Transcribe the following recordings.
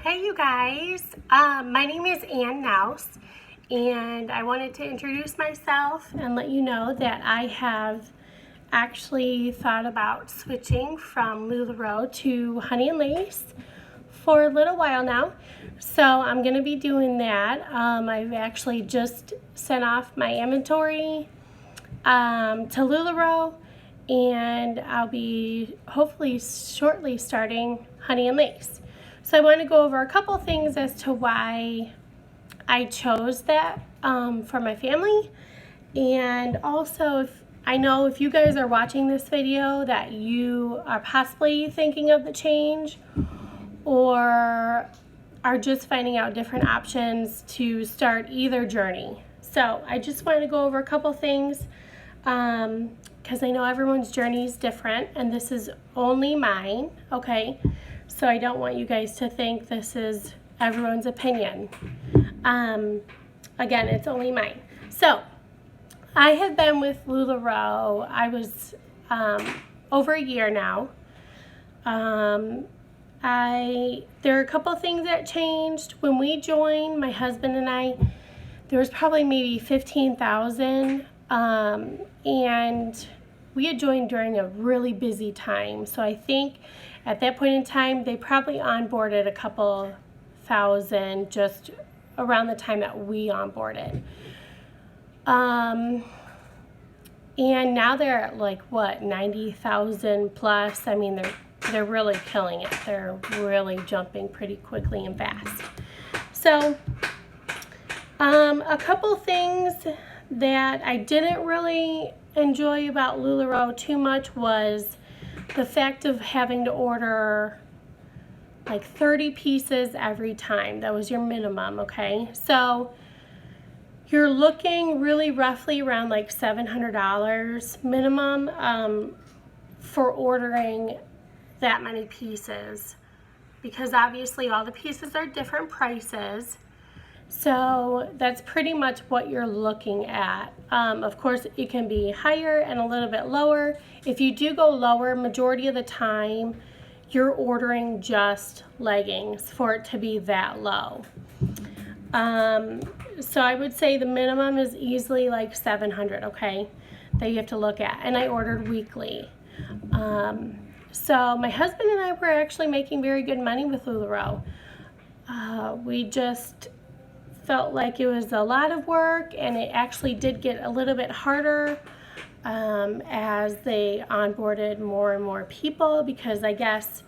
Hey you guys, my name is Ann Naus, and I wanted to introduce myself and let you know that I have actually thought about switching from LuLaRoe to Honey and Lace for a little while now. So I'm going to be doing that. I've actually just sent off my inventory to LuLaRoe, and I'll be hopefully shortly starting Honey and Lace. So I want to go over a couple things as to why I chose that for my family, and also I know if you guys are watching this video that you are possibly thinking of the change or are just finding out different options to start either journey. So I just wanted to go over a couple things because I know everyone's journey is different, and this is only mine, okay? So I don't want you guys to think this is everyone's opinion. Again, it's only mine. So I have been with LuLaRoe, I was over a year now. There are a couple things that changed. When we joined, my husband and I, there was probably maybe 15,000, and we had joined during a really busy time. So I think at that point in time, they probably onboarded a couple thousand just around the time that we onboarded. And now they're at like what, 90,000 plus. I mean, they're really killing it. They're really jumping pretty quickly and fast. So a couple things that I didn't really enjoy about LuLaRoe too much was the fact of having to order like 30 pieces every time. That was your minimum, okay? So you're looking really roughly around like $700 minimum for ordering that many pieces, because obviously all the pieces are different prices. So that's pretty much what you're looking at. Of course, it can be higher and a little bit lower. If you do go lower, majority of the time, you're ordering just leggings for it to be that low. So I would say the minimum is easily like 700, okay, that you have to look at. And I ordered weekly. So my husband and I were actually making very good money with LuLaRoe. We just felt like it was a lot of work, and it actually did get a little bit harder as they onboarded more and more people, because I guess,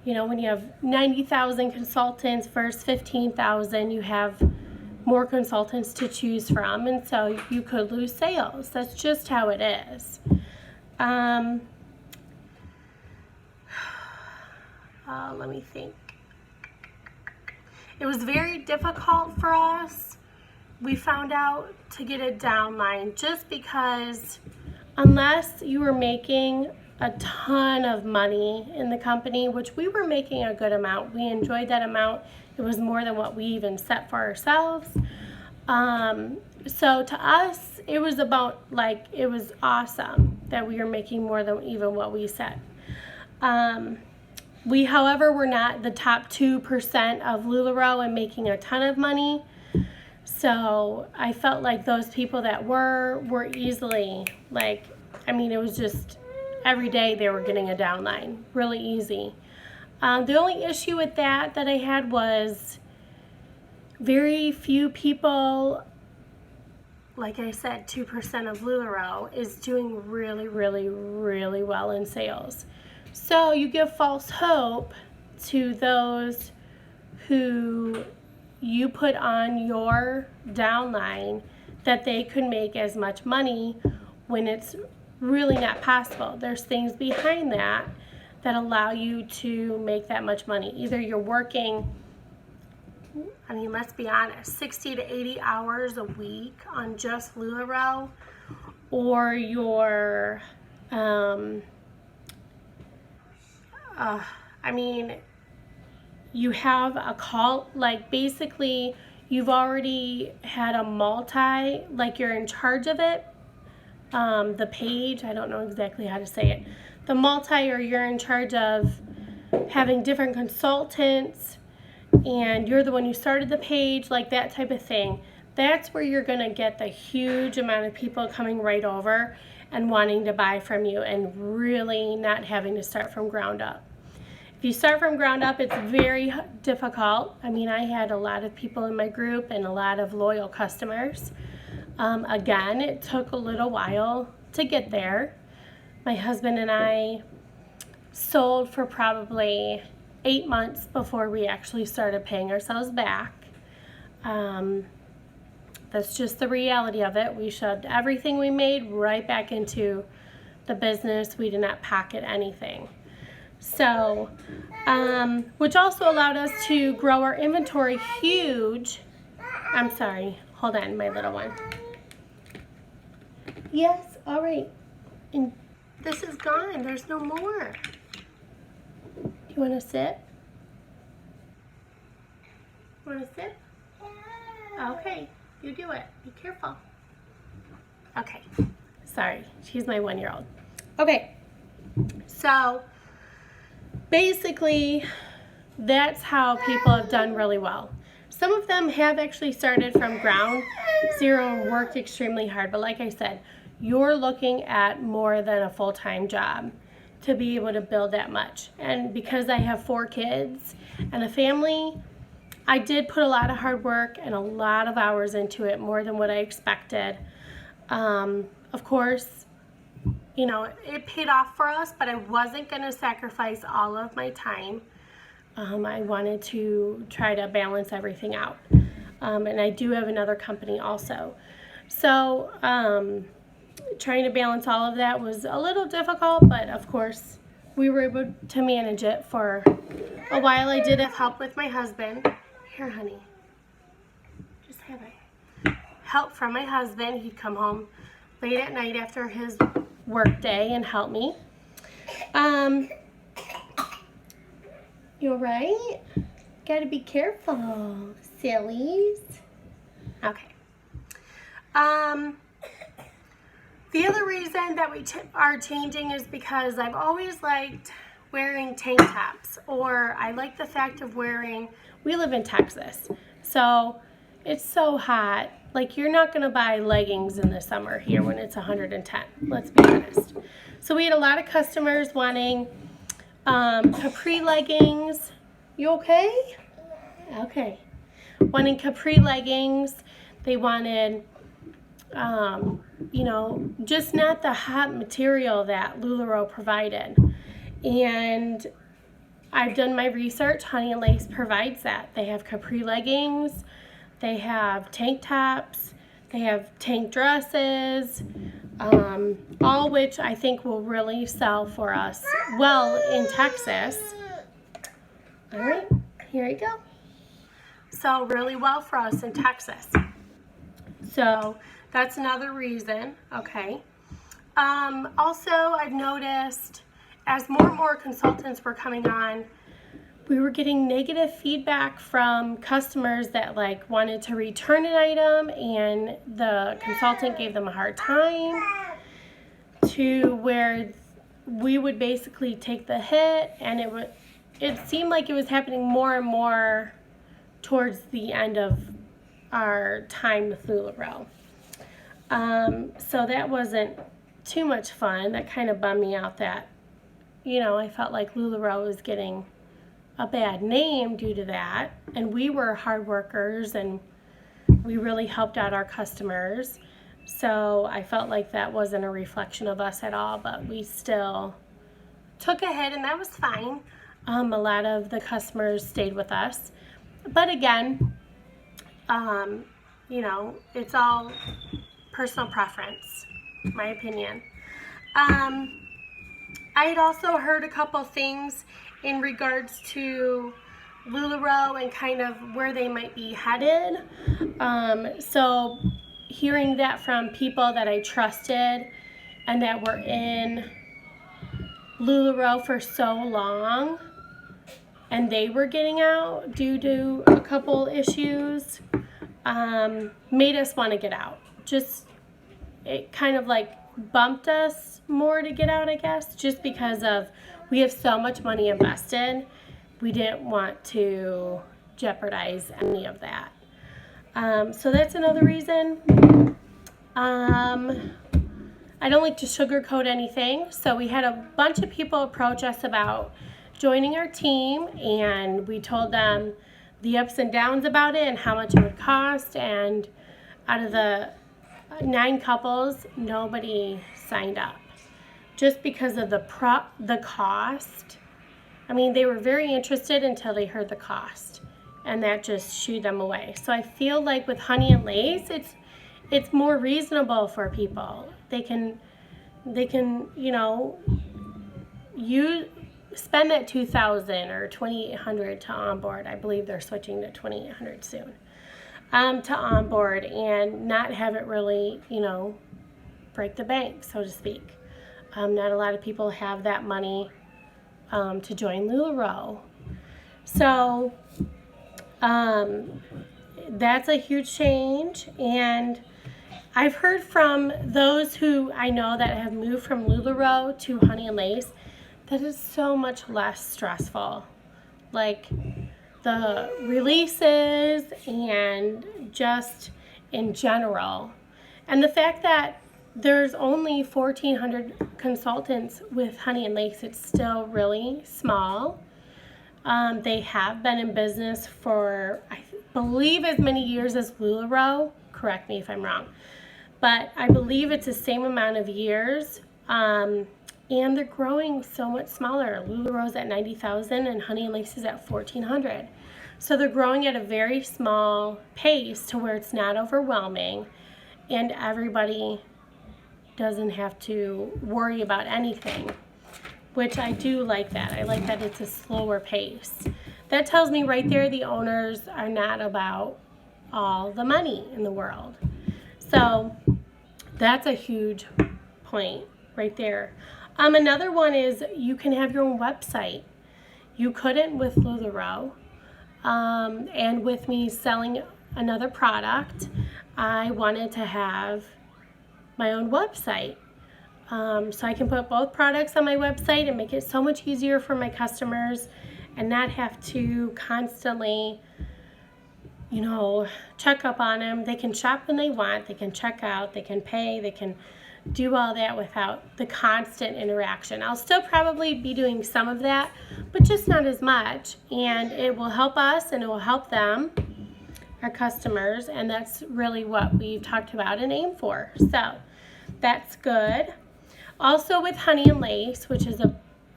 you know, when you have 90,000 consultants versus 15,000, you have more consultants to choose from, and so you could lose sales. That's just how it is. Let me think. It was very difficult for us, we found out, to get a downline, just because unless you were making a ton of money in the company, which we were making a good amount, we enjoyed that amount, it was more than what we even set for ourselves. So to us, it was about like, it was awesome that we were making more than even what we set. We, however, were not the top 2% of LuLaRoe and making a ton of money. So I felt like those people that were easily, like, I mean, it was just every day they were getting a downline, really easy. The only issue with that I had was very few people, like I said, 2% of LuLaRoe is doing really, really, really well in sales. So you give false hope to those who you put on your downline that they could make as much money when it's really not possible. There's things behind that allow you to make that much money. Either you're working, I mean, let's be honest, 60 to 80 hours a week on just LuLaRoe, or you're I mean, you have a call, like basically you've already had a multi, like you're in charge of it, the page, I don't know exactly how to say it, the multi, or you're in charge of having different consultants and you're the one who started the page, like that type of thing, that's where you're going to get the huge amount of people coming right over and wanting to buy from you and really not having to start from ground up. If you start from ground up, it's very difficult. I mean, I had a lot of people in my group and a lot of loyal customers. Again, it took a little while to get there. My husband and I sold for probably 8 months before we actually started paying ourselves back. That's just the reality of it. We shoved everything we made right back into the business. We did not pocket anything. So, which also allowed us to grow our inventory huge. I'm sorry, hold on, my little one. Yes, all right. And this is gone, there's no more. You wanna sit? Wanna sit? Okay, you do it, be careful. Okay, sorry, she's my 1-year-old. Okay, so basically, that's how people have done really well. Some of them have actually started from ground zero and worked extremely hard, but like I said, you're looking at more than a full-time job to be able to build that much. And because I have 4 kids and a family, I did put a lot of hard work and a lot of hours into it, more than what I expected. Of course, you know, it paid off for us, but I wasn't going to sacrifice all of my time. I wanted to try to balance everything out. And I do have another company also. So trying to balance all of that was a little difficult, but of course we were able to manage it for a while. I did have help with my husband. Here, honey, just have help from my husband. He'd come home late at night after his work day and help me. You all right? Gotta be careful, sillies. Okay. The other reason that we are changing is because I've always liked wearing tank tops, or I like the fact of wearing, we live in Texas, so it's so hot. Like, you're not gonna buy leggings in the summer here when it's 110, let's be honest. So we had a lot of customers wanting capri leggings. You okay? Okay. Wanting capri leggings. They wanted, you know, just not the hot material that LuLaRoe provided. And I've done my research. Honey and Lace provides that. They have capri leggings. They have tank tops. They have tank dresses. All which I think will really sell for us well in Texas. All right, here you go. Sell really well for us in Texas. So that's another reason, okay. Also, I've noticed as more and more consultants were coming on, we were getting negative feedback from customers that like wanted to return an item and the consultant gave them a hard time, to where we would basically take the hit, and it seemed like it was happening more and more towards the end of our time with LuLaRoe. So that wasn't too much fun. That kind of bummed me out that, you know, I felt like LuLaRoe was getting a bad name due to that, and we were hard workers and we really helped out our customers. So I felt like that wasn't a reflection of us at all, but we still took a hit, and that was fine. A lot of the customers stayed with us. But again, you know, it's all personal preference, my opinion. I had also heard a couple things in regards to LuLaRoe and kind of where they might be headed. So hearing that from people that I trusted and that were in LuLaRoe for so long, and they were getting out due to a couple issues, made us want to get out. Just, it kind of like bumped us more to get out, I guess, just because of we have so much money invested. We didn't want to jeopardize any of that. So that's another reason. I don't like to sugarcoat anything. So we had a bunch of people approach us about joining our team, and we told them the ups and downs about it and how much it would cost. And out of the 9 couples, nobody signed up just because of the cost. I mean, they were very interested until they heard the cost, and that just shooed them away. So I feel like with Honey and Lace, it's more reasonable for people. They can you know, you spend that $2,000 or $2,800 to onboard. I believe they're switching to $2,800 soon. To onboard and not have it really, you know, break the bank, so to speak. Not a lot of people have that money to join LuLaRoe. So that's a huge change, and I've heard from those who I know that have moved from LuLaRoe to Honey and Lace that it's so much less stressful. Like the releases and just in general. And the fact that there's only 1,400 consultants with Honey and Lace, it's still really small. They have been in business for, I believe, as many years as LuLaRoe. Correct me if I'm wrong. But I believe it's the same amount of years. And they're growing so much smaller. LuLaRoe's at 90,000 and Honey and Lace is at 1,400. So they're growing at a very small pace to where it's not overwhelming, and everybody doesn't have to worry about anything, which I do like that. I like that it's a slower pace. That tells me right there the owners are not about all the money in the world. So that's a huge point right there. Another one is you can have your own website. You couldn't with LuLaRoe. And with me selling another product, I wanted to have my own website. So I can put both products on my website and make it so much easier for my customers and not have to constantly, you know, check up on them. They can shop when they want, they can check out, they can pay, they can do all that without the constant interaction. I'll still probably be doing some of that, but just not as much, and it will help us and it will help them, our customers, and that's really what we've talked about and aim for. So that's good. Also with Honey and Lace, which is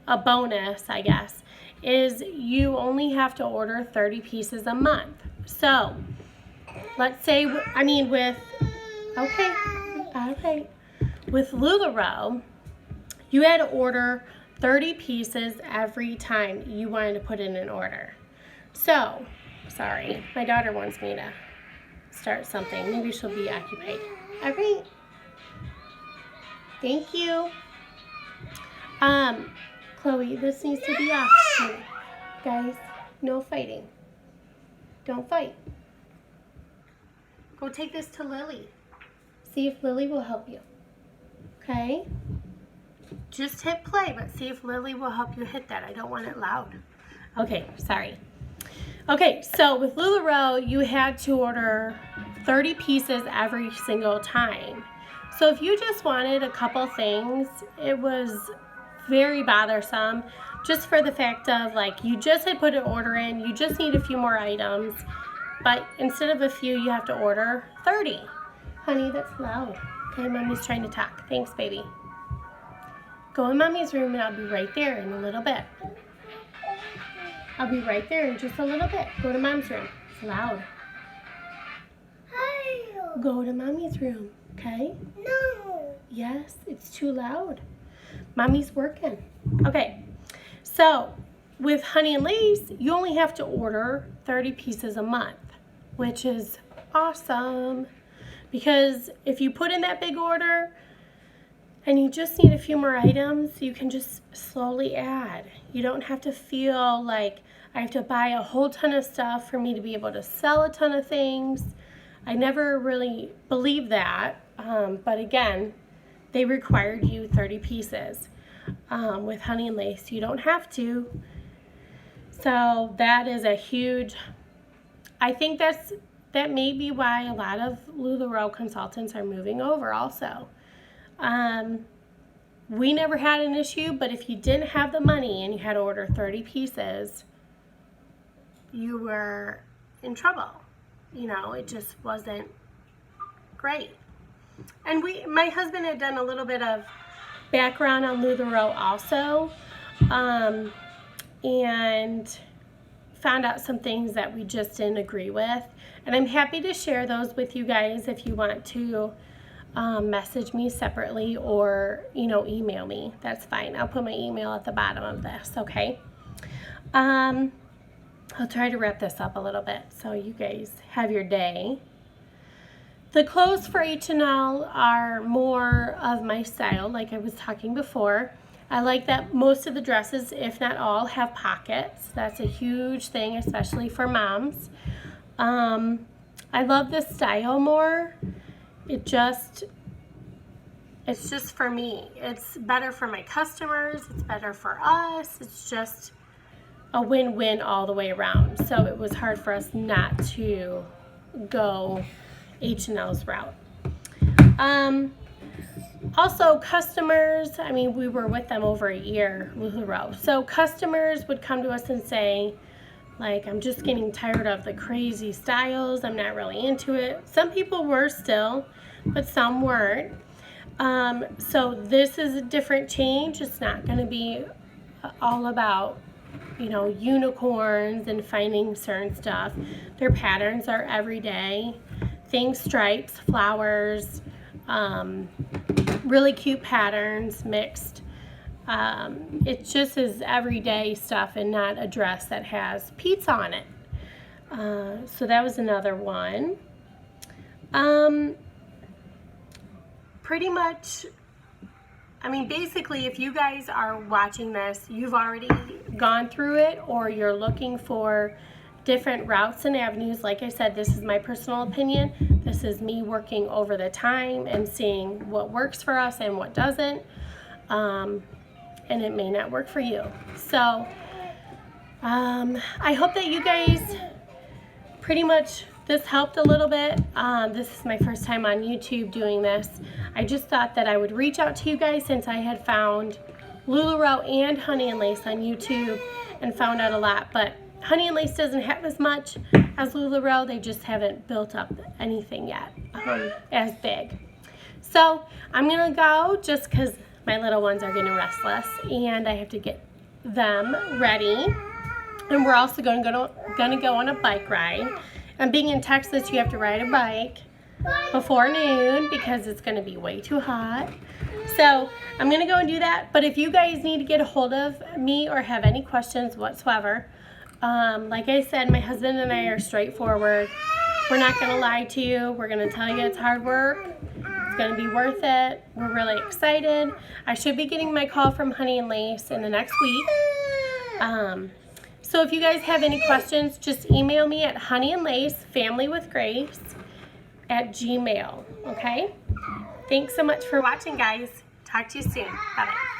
a bonus, I guess, is you only have to order 30 pieces a month. So let's say, I mean with, okay, all right. With LuLaRoe, you had to order 30 pieces every time you wanted to put in an order. So, sorry, my daughter wants me to start something. Maybe she'll be occupied. All right. Thank you. Chloe, this needs to be off. Guys, no fighting. Don't fight. Go take this to Lily. See if Lily will help you. Okay? Just hit play, but see if Lily will help you hit that. I don't want it loud. Okay, sorry. Okay, so with LuLaRoe, you had to order 30 pieces every single time. So if you just wanted a couple things, it was very bothersome, just for the fact of, like, you just had put an order in, you just need a few more items, but instead of a few, you have to order 30. Honey, that's loud. Okay, Mommy's trying to talk. Thanks, baby. Go in Mommy's room and I'll be right there in a little bit. I'll be right there in just a little bit. Go to Mom's room. It's loud. Hi. Go to Mommy's room, okay? No. Yes, it's too loud. Mommy's working. Okay, so with Honey and Lace, you only have to order 30 pieces a month, which is awesome. Because if you put in that big order and you just need a few more items, you can just slowly add. You don't have to feel like I have to buy a whole ton of stuff for me to be able to sell a ton of things. I never really believed that, but again, they required you 30 pieces. With Honey and Lace, you don't have to. So that is a huge I think that may be why a lot of LuLaRoe consultants are moving over also. We never had an issue, but if you didn't have the money and you had to order 30 pieces, you were in trouble. You know, it just wasn't great. And my husband had done a little bit of background on LuLaRoe also, and found out some things that we just didn't agree with. And I'm happy to share those with you guys if you want to message me separately or, you know, email me. That's fine. I'll put my email at the bottom of this, okay? I'll try to wrap this up a little bit so you guys have your day. The clothes for H&L are more of my style, like I was talking before. I like that most of the dresses, if not all, have pockets. That's a huge thing, especially for moms. I love this style more. It's just for me. It's better for my customers. It's better for us. It's just a win-win all the way around. So it was hard for us not to go H&L's route. Also, customers, I mean, we were with them over a year, LuLaRoe. So customers would come to us and say, like, I'm just getting tired of the crazy styles. I'm not really into it. Some people were still, but some weren't. So this is a different change. It's not going to be all about, you know, unicorns and finding certain stuff. Their patterns are everyday things, stripes, flowers, really cute patterns mixed. It just is everyday stuff and not a dress that has pizza on it. So that was another one. Pretty much, I mean, basically, if you guys are watching this, you've already gone through it, or you're looking for different routes and avenues. Like I said, this is my personal opinion. This is me working over the time and seeing what works for us and what doesn't. And it may not work for you. So I hope that you guys pretty much, this helped a little bit. This is my first time on YouTube doing this. I just thought that I would reach out to you guys since I had found LuLaRoe and Honey and Lace on YouTube and found out a lot. But Honey and Lace doesn't have as much as LuLaRoe. They just haven't built up anything yet as big. So I'm going to go just because my little ones are getting restless and I have to get them ready. And we're also going to go on a bike ride. And being in Texas, you have to ride a bike before noon because it's going to be way too hot. So I'm going to go and do that. But if you guys need to get a hold of me or have any questions whatsoever, like I said, my husband and I are straightforward. We're not going to lie to you. We're going to tell you it's hard work. It's going to be worth it. We're really excited. I should be getting my call from Honey and Lace in the next week. So if you guys have any questions, just email me at honeyandlacefamilywithgrace@gmail.com. Okay? Thanks so much for watching, guys. Talk to you soon. Bye-bye.